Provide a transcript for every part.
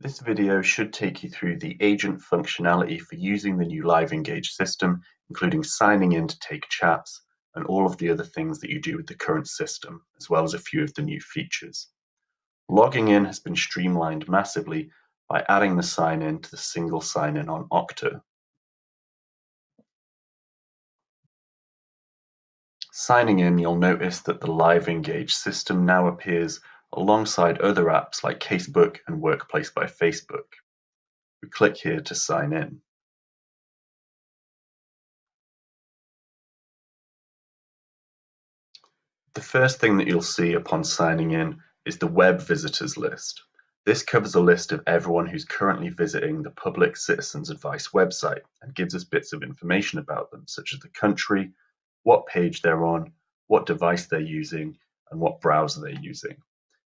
This video should take you through the agent functionality for using the new LiveEngage system, including signing in to take chats and all of the other things that you do with the current system, as well as a few of the new features. Logging in has been streamlined massively by adding the sign-in to the single sign-in on Okta. Signing in, you'll notice that the LiveEngage system now appears alongside other apps like Casebook and Workplace by Facebook. We click here to sign in. The first thing that you'll see upon signing in is the web visitors list. This covers a list of everyone who's currently visiting the Public Citizens Advice website and gives us bits of information about them, such as the country, what page they're on, what device they're using, and what browser they're using.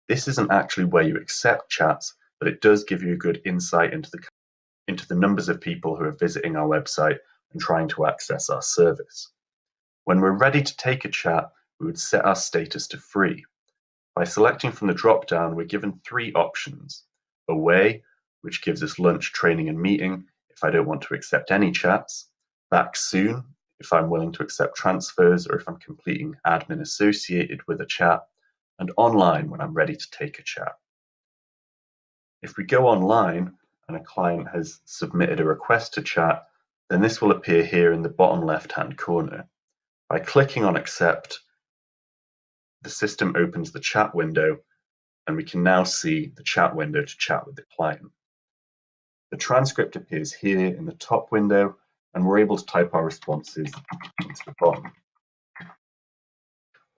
This isn't actually where you accept chats, but it does give you a good insight into the numbers of people who are visiting our website and trying to access our service. When we're ready to take a chat, we would set our status to free. By selecting from the drop-down, we're given three options. Away, which gives us lunch, training, and meeting if I don't want to accept any chats. Back soon, if I'm willing to accept transfers or if I'm completing admin associated with a chat. And online when I'm ready to take a chat. If we go online and a client has submitted a request to chat, then this will appear here in the bottom left-hand corner. By clicking on accept, the system opens the chat window and we can now see the chat window to chat with the client. The transcript appears here in the top window and we're able to type our responses into the bottom.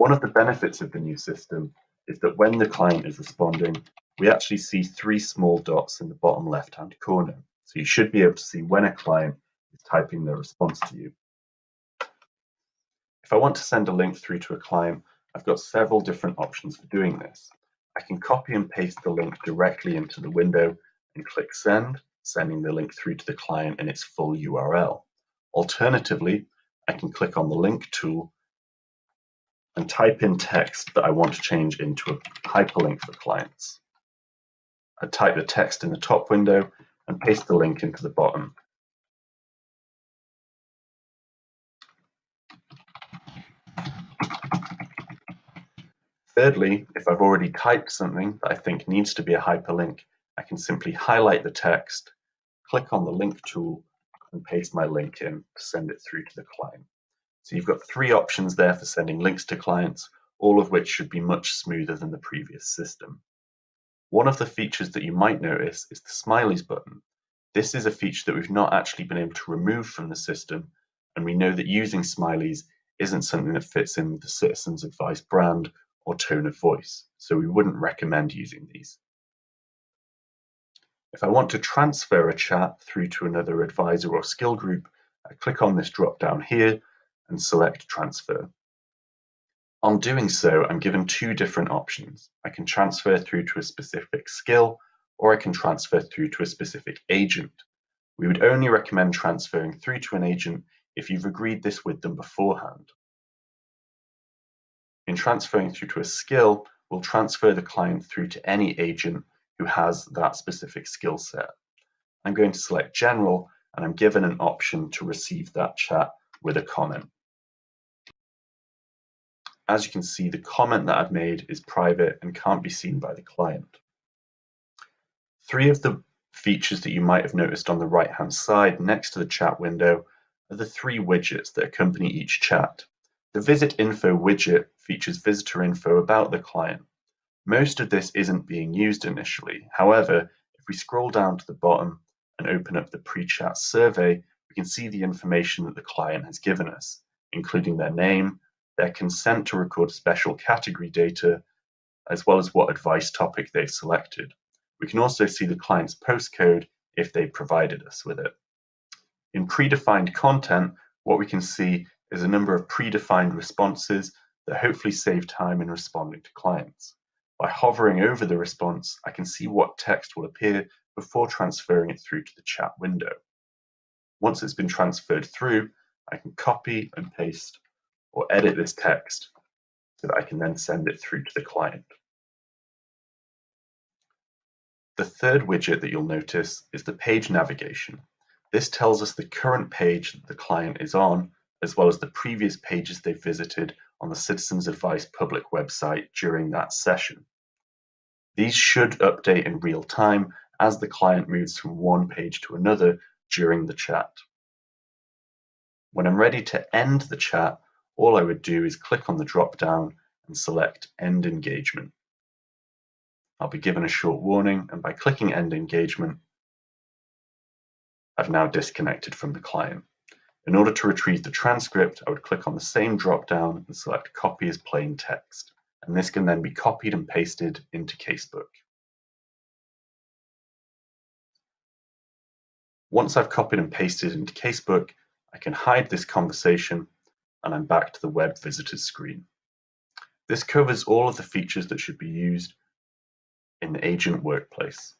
One of the benefits of the new system is that when the client is responding, we actually see three small dots in the bottom left-hand corner. So you should be able to see when a client is typing their response to you. If I want to send a link through to a client, I've got several different options for doing this. I can copy and paste the link directly into the window and click send, sending the link through to the client in its full URL. Alternatively, I can click on the link tool and type in text that I want to change into a hyperlink for clients. I type the text in the top window and paste the link into the bottom. Thirdly, if I've already typed something that I think needs to be a hyperlink, I can simply highlight the text, click on the link tool, and paste my link in to send it through to the client. So you've got three options there for sending links to clients, all of which should be much smoother than the previous system. One of the features that you might notice is the smileys button. This is a feature that we've not actually been able to remove from the system, and we know that using smileys isn't something that fits in with the Citizens Advice brand or tone of voice, so we wouldn't recommend using these. If I want to transfer a chat through to another advisor or skill group, I click on this drop down here and select transfer. On doing so, I'm given two different options. I can transfer through to a specific skill, or I can transfer through to a specific agent. We would only recommend transferring through to an agent if you've agreed this with them beforehand. In transferring through to a skill, we'll transfer the client through to any agent who has that specific skill set. I'm going to select General, and I'm given an option to receive that chat with a comment. As you can see, the comment that I've made is private and can't be seen by the client. Three of the features that you might have noticed on the right-hand side next to the chat window are the three widgets that accompany each chat. The Visit Info widget features visitor info about the client. Most of this isn't being used initially. However, if we scroll down to the bottom and open up the pre-chat survey, we can see the information that the client has given us, including their name, their consent to record special category data, as well as what advice topic they've selected. We can also see the client's postcode if they provided us with it. In predefined content, what we can see is a number of predefined responses that hopefully save time in responding to clients. By hovering over the response, I can see what text will appear before transferring it through to the chat window. Once it's been transferred through, I can copy and paste or edit this text so that I can then send it through to the client. The third widget that you'll notice is the page navigation. This tells us the current page that the client is on, as well as the previous pages they visited on the Citizens Advice public website during that session. These should update in real time as the client moves from one page to another during the chat. When I'm ready to end the chat, all I would do is click on the drop-down and select End Engagement. I'll be given a short warning, and by clicking End Engagement, I've now disconnected from the client. In order to retrieve the transcript, I would click on the same drop-down and select Copy as Plain Text, and this can then be copied and pasted into Casebook. Once I've copied and pasted into Casebook, I can hide this conversation, and I'm back to the web visitors screen. This covers all of the features that should be used in the Agent Workplace.